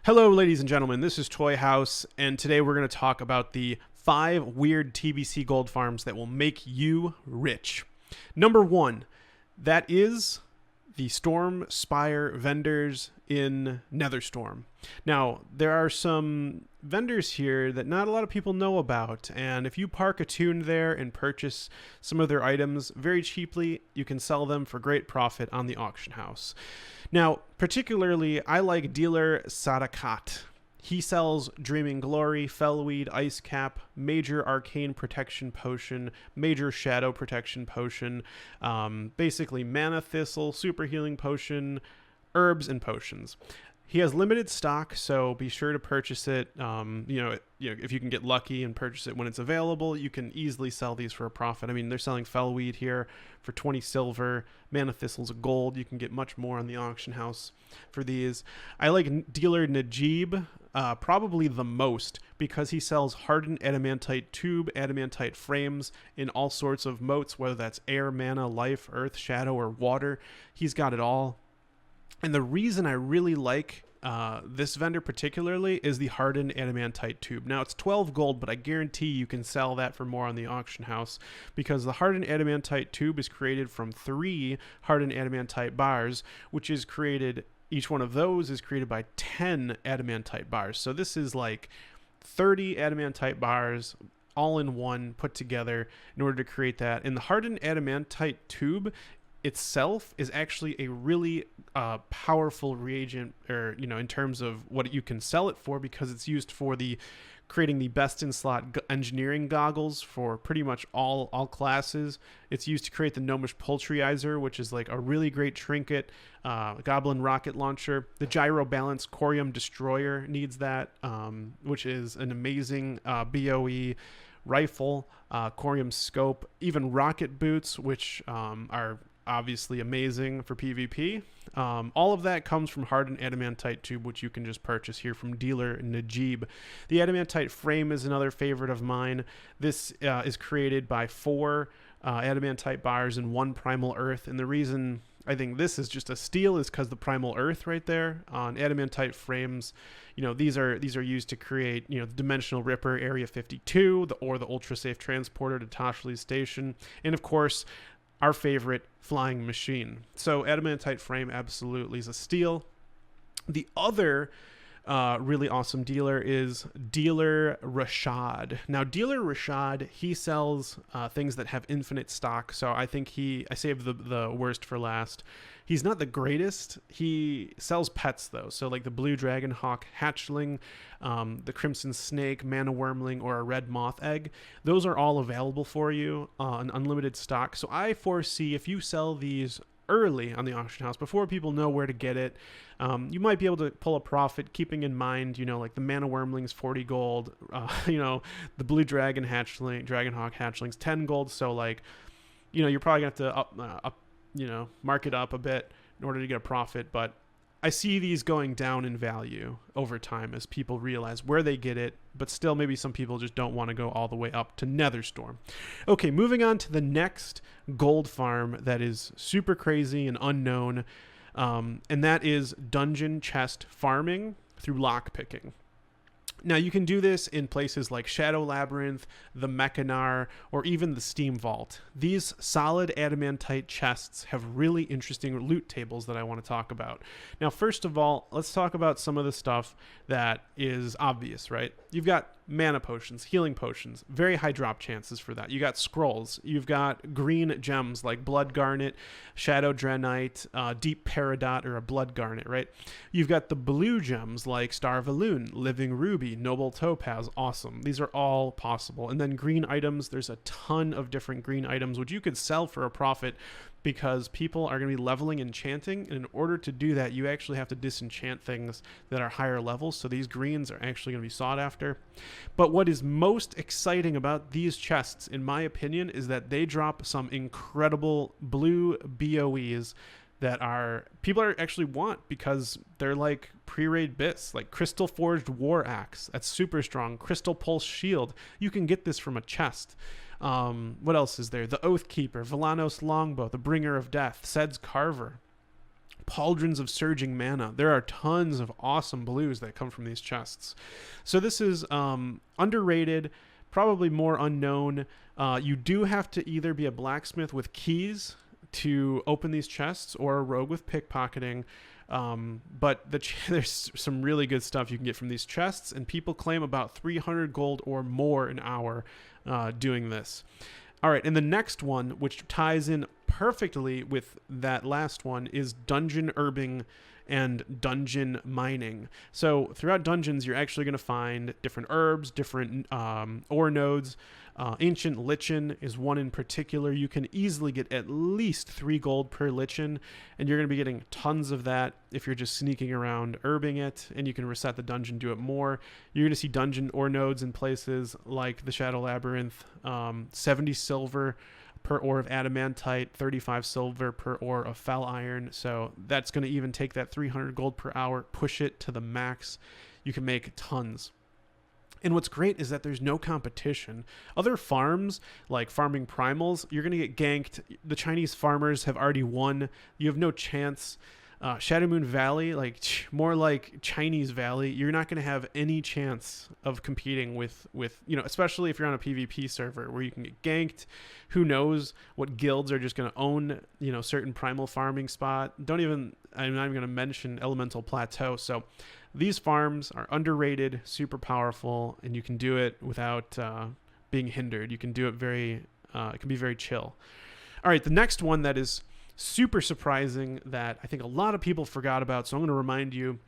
Hello, ladies and gentlemen. This is Toyhouze, and today we're going to talk about the 5 weird TBC gold farms that will make you rich. Number 1, that is the Stormspire vendors in Netherstorm. Now, there are some vendors here that not a lot of people know about, and if you park a tune there and purchase some of their items very cheaply, you can sell them for great profit on the auction house. Now, particularly, I like dealer Sadakat. He sells Dreaming Glory, Fellweed, Ice Cap, Major Arcane Protection Potion, Major Shadow Protection Potion, basically Mana Thistle, Super Healing Potion, herbs, and potions. He has limited stock, so be sure to purchase it. If you can get lucky and purchase it when it's available, you can easily sell these for a profit. I mean, they're selling Fellweed here for 20 silver, Mana Thistle's a gold. You can get much more on the auction house for these. I like dealer Najib probably the most because he sells hardened adamantite tube, adamantite frames in all sorts of motes, whether that's air, mana, life, earth, shadow, or water. He's got it all. And the reason I really like this vendor particularly is the hardened adamantite tube. Now, it's 12 gold, but I guarantee you can sell that for more on the auction house because the hardened adamantite tube is created from 3 hardened adamantite bars, which is created, each one of those is created by 10 adamantite bars. So this is like 30 adamantite bars all in one put together in order to create that. And the hardened adamantite tube itself is actually a really powerful reagent, or in terms of what you can sell it for, because it's used for the creating the best in slot engineering goggles for pretty much all classes. It's used to create the gnomish poultryizer, which is like a really great trinket. Goblin rocket launcher, the gyro balance Khorium destroyer needs that, which is an amazing BOE rifle. Khorium scope, even rocket boots, which are obviously amazing for PvP. All of that comes from hardened adamantite tube, which you can just purchase here from dealer Najib. The adamantite frame is another favorite of mine. This is created by 4 adamantite bars and 1 primal earth, and the reason I think this is just a steal is because the primal earth right there on adamantite frames, these are used to create, the dimensional ripper area 52, or the ultra safe transporter to Tashley's station, and of course our favorite flying machine. So adamantite frame absolutely is a steal. The other really awesome dealer is dealer Rashad. Now, dealer Rashad, he sells things that have infinite stock, so I think I saved the worst for last. He's not the greatest. He sells pets though, so like the blue dragon hawk hatchling, the crimson snake, mana wormling, or a red moth egg. Those are all available for you in unlimited stock. So I foresee if you sell these early on the auction house before people know where to get it, you might be able to pull a profit, keeping in mind, like the mana wormlings 40 gold, the blue dragon hawk hatchlings 10 gold. So like, you're probably gonna have to mark it up a bit in order to get a profit. But I see these going down in value over time as people realize where they get it, but still maybe some people just don't want to go all the way up to Netherstorm. Okay, moving on to the next gold farm that is super crazy and unknown, and that is dungeon chest farming through lockpicking. Now, you can do this in places like Shadow Labyrinth, the Mechanar, or even the Steam Vault. These solid adamantite chests have really interesting loot tables that I want to talk about. Now, first of all, let's talk about some of the stuff that is obvious, right? You've got mana potions, healing potions, very high drop chances for that. You got scrolls. You've got green gems like Blood Garnet, Shadow Draenite, Deep Peridot, or a Blood Garnet, right? You've got the blue gems like Star Valoon, Living Ruby, Noble Topaz, awesome. These are all possible. And then green items, there's a ton of different green items which you could sell for a profit because people are going to be leveling enchanting, and in order to do that you actually have to disenchant things that are higher levels, so these greens are actually going to be sought after. But what is most exciting about these chests, in my opinion, is that they drop some incredible blue BOEs that people actually want because they're like pre-raid bits, like Crystal Forged War Axe, that's super strong. Crystal Pulse Shield, you can get this from a chest. What else is there? The Oath Keeper, Velanos Longbow, the Bringer of Death, Sed's Carver, pauldrons of surging mana. There are tons of awesome blues that come from these chests. So this is underrated, probably more unknown. You do have to either be a blacksmith with keys to open these chests or a rogue with pickpocketing. But there's some really good stuff you can get from these chests, and people claim about 300 gold or more an hour doing this. All right, and the next one, which ties in perfectly with that last one, is dungeon herbing and dungeon mining. So throughout dungeons, you're actually going to find different herbs, different ore nodes. Ancient lichen is one in particular. You can easily get at least 3 gold per lichen, and you're going to be getting tons of that if you're just sneaking around herbing it, and you can reset the dungeon, do it more. You're going to see dungeon ore nodes in places like the Shadow Labyrinth, 70 silver per ore of adamantite, 35 silver per ore of fel iron. So that's going to even take that 300 gold per hour, push it to the max. You can make tons. And what's great is that there's no competition. Other farms, like farming primals, you're going to get ganked. The Chinese farmers have already won. You have no chance. Shadow Moon Valley, like more like Chinese Valley, you're not going to have any chance of competing with, especially if you're on a PvP server where you can get ganked. Who knows what guilds are just going to own, certain primal farming spot. I'm not even going to mention Elemental Plateau. So these farms are underrated, super powerful, and you can do it without being hindered. You can do it it can be very chill. All right, the next one that is super surprising that I think a lot of people forgot about, so I'm going to remind you,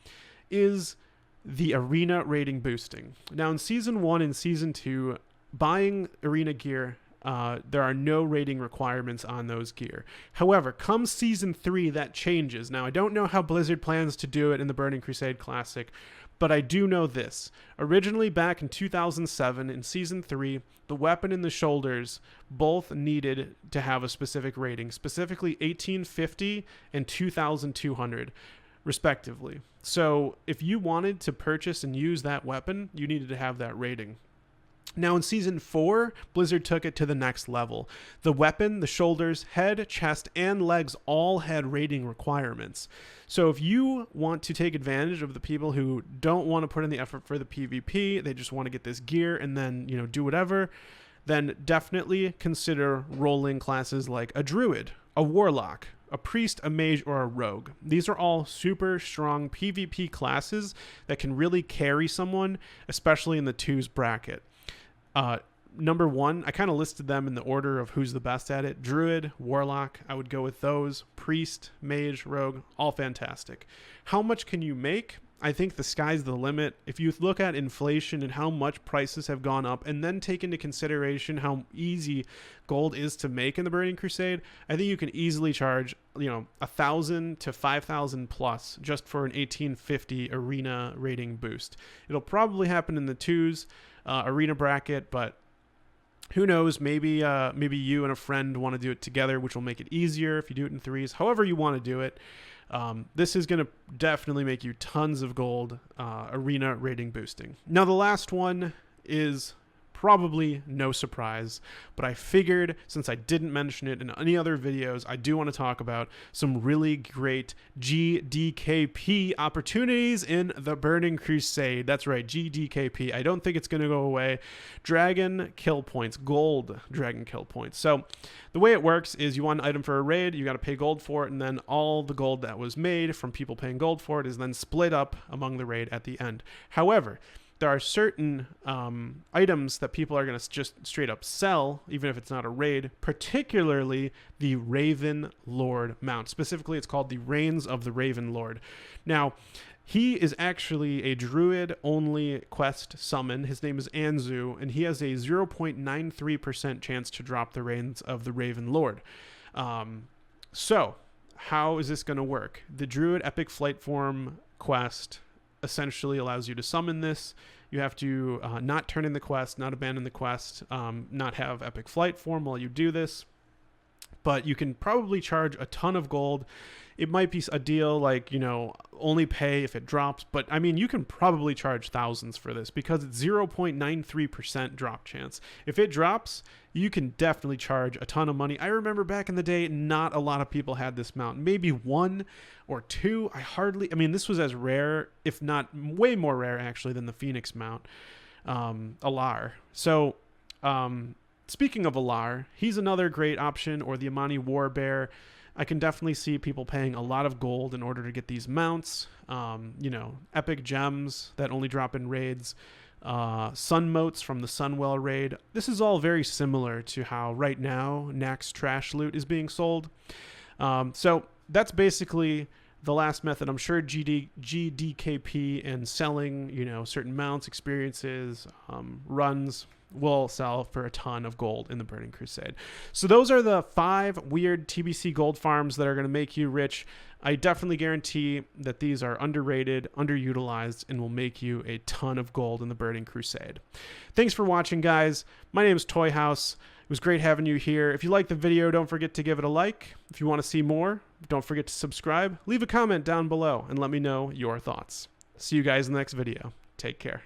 is the arena rating boosting. Now in Season 1 and Season 2, buying arena gear, there are no rating requirements on those gear. However, come Season 3, that changes. Now, I don't know how Blizzard plans to do it in the Burning Crusade Classic, but I do know this. Originally, back in 2007, in Season 3, the weapon and the shoulders both needed to have a specific rating, specifically 1850 and 2200, respectively. So if you wanted to purchase and use that weapon, you needed to have that rating. Now in Season 4, Blizzard took it to the next level. The weapon, the shoulders, head, chest, and legs all had rating requirements. So if you want to take advantage of the people who don't want to put in the effort for the PvP, they just want to get this gear and then, do whatever, then definitely consider rolling classes like a Druid, a Warlock, a Priest, a Mage, or a Rogue. These are all super strong PvP classes that can really carry someone, especially in the 2s bracket. Number 1, I kind of listed them in the order of who's the best at it. Druid, Warlock, I would go with those. Priest, Mage, Rogue, all fantastic. How much can you make? I think the sky's the limit. If you look at inflation and how much prices have gone up, and then take into consideration how easy gold is to make in the Burning Crusade, I think you can easily charge, 1,000 to 5,000 plus just for an 1850 arena rating boost. It'll probably happen in the 2s arena bracket, but who knows? Maybe you and a friend want to do it together, which will make it easier if you do it in 3s. However you want to do it. This is going to definitely make you tons of gold arena rating boosting. Now, the last one is probably no surprise, but I figured since I didn't mention it in any other videos, I do want to talk about some really great GDKP opportunities in the Burning Crusade. That's right, GDKP. I don't think it's going to go away. Dragon kill points, gold dragon kill points. So the way it works is you want an item for a raid, you got to pay gold for it, and then all the gold that was made from people paying gold for it is then split up among the raid at the end. However, there are certain items that people are going to just straight up sell, even if it's not a raid, particularly the Raven Lord mount. Specifically, it's called the Reigns of the Raven Lord. Now, he is actually a Druid-only quest summon. His name is Anzu, and he has a 0.93% chance to drop the Reigns of the Raven Lord. So, how is this going to work? The Druid Epic Flight Form quest essentially allows you to summon this. You have to not turn in the quest, not abandon the quest, not have epic flight form while you do this. But you can probably charge a ton of gold it might be a deal like, you know, only pay if it drops. But I mean, you can probably charge thousands for this because it's 0.93% drop chance. If it drops, you can definitely charge a ton of money. I remember back in the day, not a lot of people had this mount. Maybe one or two. I mean, this was as rare, if not way more rare actually, than the Phoenix mount, Alar. So, speaking of Alar, he's another great option, or the Amani Warbear. I can definitely see people paying a lot of gold in order to get these mounts. You know, epic gems that only drop in raids. Sun motes from the Sunwell raid. This is all very similar to how right now Nax trash loot is being sold. So that's basically the last method. I'm sure GDKP and selling, you know, certain mounts, experiences, runs will sell for a ton of gold in the Burning Crusade. So those are the 5 weird TBC gold farms that are going to make you rich. I definitely guarantee that these are underrated, underutilized, and will make you a ton of gold in the Burning Crusade. Thanks for watching, guys. My name is Toyhouze. It was great having you here. If you liked the video, don't forget to give it a like. If you want to see more, don't forget to subscribe. Leave a comment down below and let me know your thoughts. See you guys in the next video. Take care.